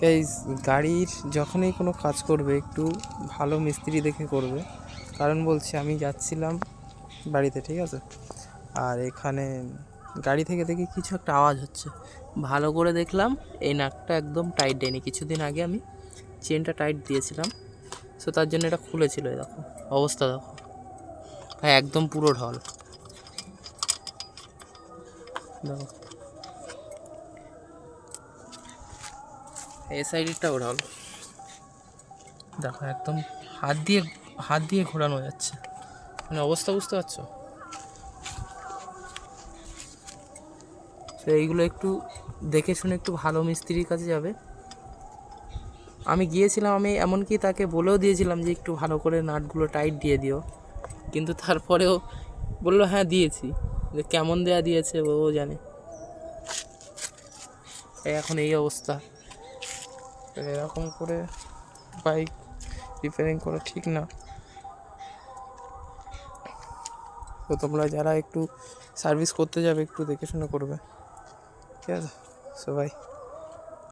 Guys, গাড়ির যখনই কোনো কাজ করবে একটু ভালো মিস্ত্রি দেখে করবে। কারণ বলছি, আমি যাচ্ছিলাম বাড়িতে, ঠিক আছে, আর এখানে গাড়ি থেকে দেখি কিছু একটা আওয়াজ হচ্ছে। ভালো করে দেখলাম এই নাটটা একদম টাইট দেয়নি। কিছুদিন আগে আমি চেনটা টাইট দিয়েছিলাম, সো তার জন্য এটা খুলেছিল। এই দেখো অবস্থা, দেখো হ্যাঁ, একদম পুরো ঢল। দেখো এই সাইডটাও ঢল, দেখো একদম হাত দিয়ে ঘোরানো যাচ্ছে। মানে অবস্থা বুঝতে পারছো? তো এইগুলো একটু দেখে শুনে একটু ভালো মিস্ত্রির কাছে যাবে। আমি গিয়েছিলাম, আমি এমনকি তাকে বলেও দিয়েছিলাম যে একটু ভালো করে নাটগুলো টাইট দিয়ে দিও, কিন্তু তারপরেও বললো হ্যাঁ দিয়েছি। যে কেমন দেয়া দিয়েছে ও জানে। এখন এই অবস্থা, এরকম করে বাইক রিপেয়ারিং করা ঠিক না। তো তোমরা যারা একটু সার্ভিস করতে যাবে একটু দেখে শুনে করবে, ঠিক আছে সবাই।